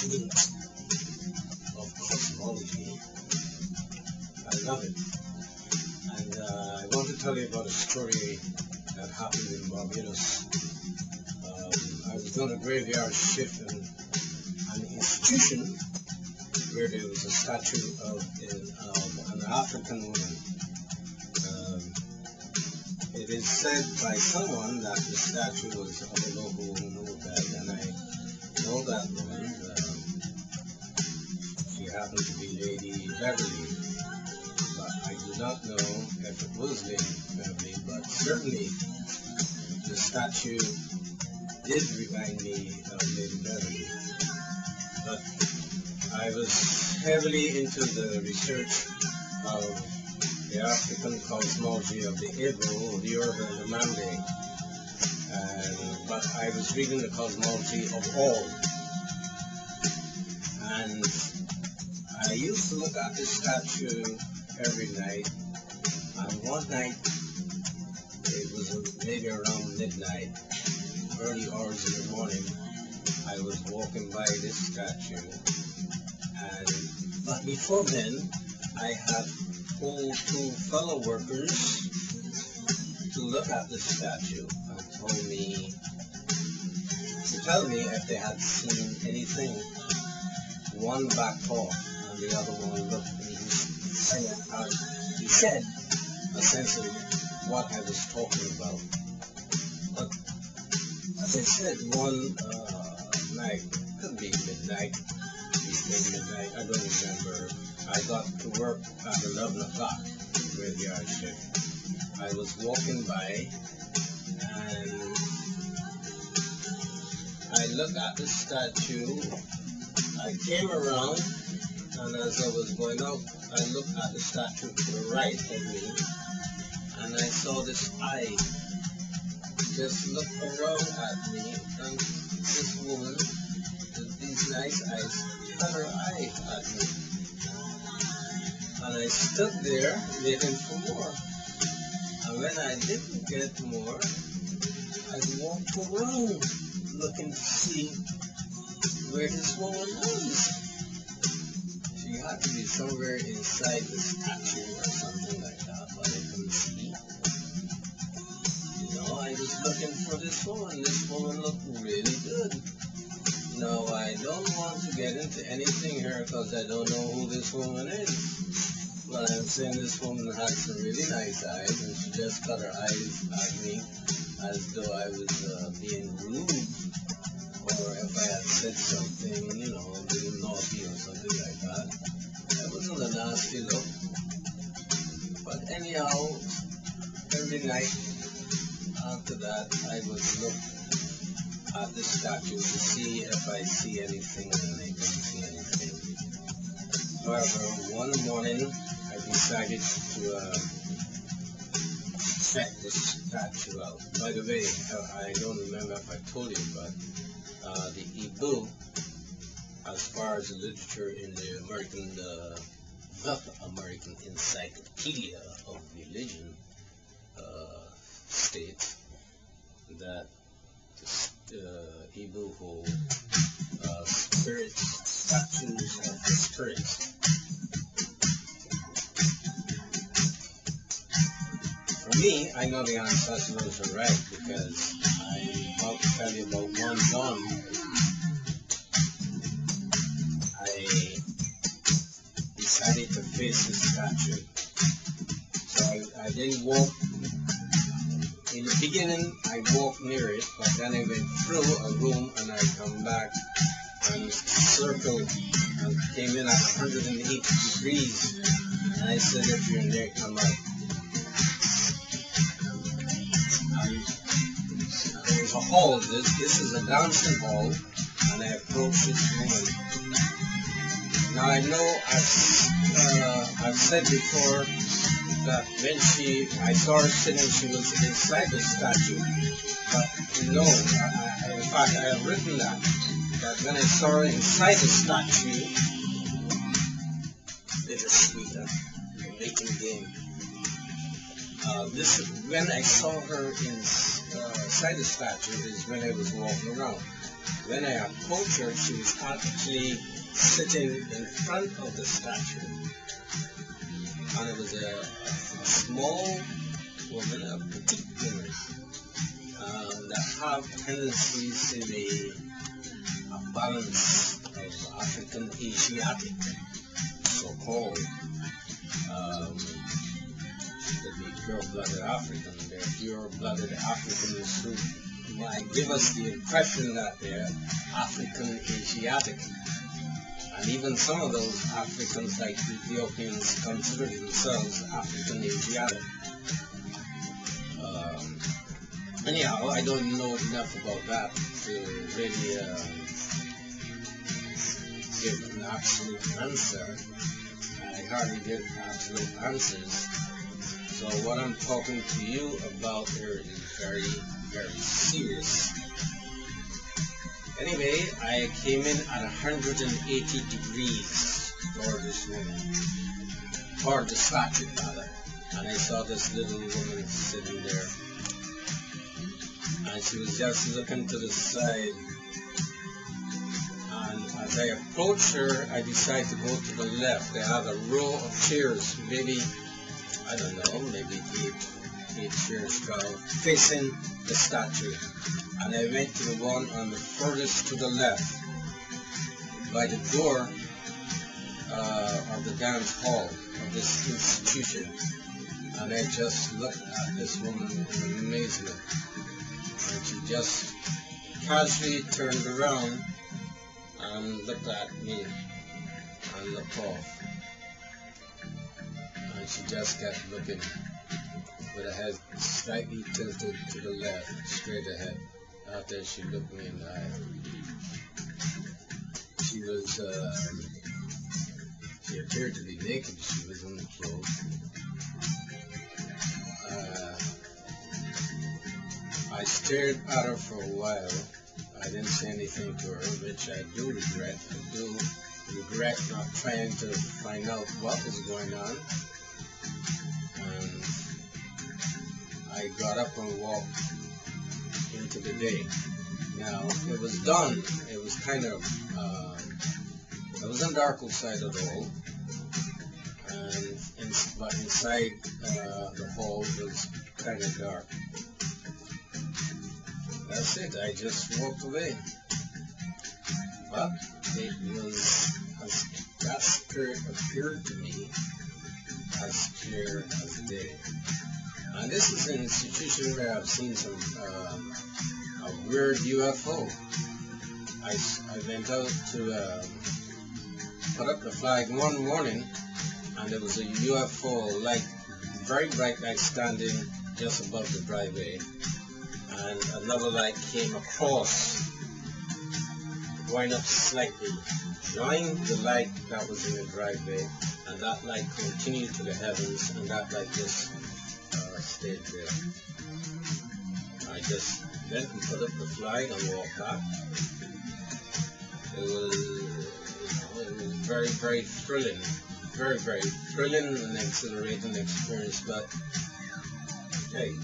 student of cosmology. I love it. And I want to tell you about a story that happened in Barbados. I was on a graveyard shift in an institution where there was a statue of an African woman. It is said by someone that the statue was of a local woman who died, and I know that woman. She happened to be Lady Beverly, but I do not know if it was Lady Beverly, but certainly the statue did remind me of Lady Beverly. But I was heavily into the research of the African cosmology of the Igbo, the Yoruba, and the Mande. But I was reading the cosmology of all. And I used to look at the statue every night. And one night, it was maybe around midnight, early hours in the morning, I was walking by this statue. But before then, I had told two fellow workers to look at the statue and tell me if they had seen anything. One backed off and the other one looked at me. He said essentially what I was talking about. But as I said, one night, could be midnight, I don't remember. I got to work at 11 o'clock, graveyard shift. I was walking by and I looked at the statue. I came around, and as I was going out, I looked at the statue to the right of me, and I saw this eye just look around at me, and this woman with these nice eyes cut her eye at me. And I stood there waiting for more. And when I didn't get more, I walked around looking to see where this woman was. She had to be somewhere inside the statue or something like that, but I couldn't see. I was looking for this woman. This woman looked really good. Now, I don't want to get into anything here because I don't know who this woman is. But I'm saying this woman had some really nice eyes, and she just cut her eyes at me as though I was being rude, or if I had said something, a little naughty or something like that. That wasn't a nasty look. But anyhow, every night after that, I would look at the statue to see if I see anything, and I didn't see anything. However, one morning, I decided to check this statue out. By the way, I don't remember if I told you, but the Igbo, as far as the literature in the American Encyclopedia of Religion states that the Igbo hold spirits, statues of the spirits. For me, I know the ancestors are right because I'm about to tell you about one dawn. I decided to face the statue. So I didn't walk. In the beginning, I walked near it, but then I went through a room and I come back and circled and came in at 180 degrees. And I said, if you're in there, come out. There was a hall. This is a dancing hall, and I approached this woman. Now I know I've said before that when I saw her sitting, she was inside the statue. But no, in fact, I have written that when I saw her inside the statue, bittersweet, making game. When I saw her inside the statue is when I was walking around. When I approached her, she was actually sitting in front of the statue. And it was a small woman, a petite woman, that have tendencies to be a balance of African Asiatic, so-called. Could be pure-blooded African. They're pure-blooded Africans who might give us the impression that they're African Asiatic. And even some of those Africans, like Ethiopians, consider themselves African Asiatic. Anyhow, I don't know enough about that to really give an absolute answer. I hardly give absolute answers. So what I'm talking to you about here is very, very serious. Anyway, I came in at 180 degrees for this woman, or the statue rather, and I saw this little woman sitting there, and she was just looking to the side, and as I approached her, I decided to go to the left. They had a row of chairs, maybe, I don't know, maybe eight chairs, 12, facing the statue. And I went to the one on the furthest to the left, by the door of the dance hall of this institution. And I just looked at this woman in amazement. And she just casually turned around and looked at me and looked off. And she just kept looking with her head slightly tilted to the left, straight ahead. After she looked me in the eye. She appeared to be naked. She was in the clothes. I stared at her for a while. I didn't say anything to her, which I do regret. I do regret not trying to find out what was going on. And I got up and walked into the day. Now, it was done. It was kind of, it was on the dark side of the hall. But inside the hall was kind of dark. That's it. I just walked away. But it was, that spirit appeared to me as clear as day. And this is an institution where I've seen some a weird UFO. I went out to put up the flag one morning, and there was a UFO light, very bright light, standing just above the driveway, and another light came across, going up slightly, joined the light that was in the driveway, and that light continued to the heavens, and that light just stayed there. I just went and put up the flag and walked back. It was very, very thrilling. Very, very thrilling and exhilarating experience, but hey,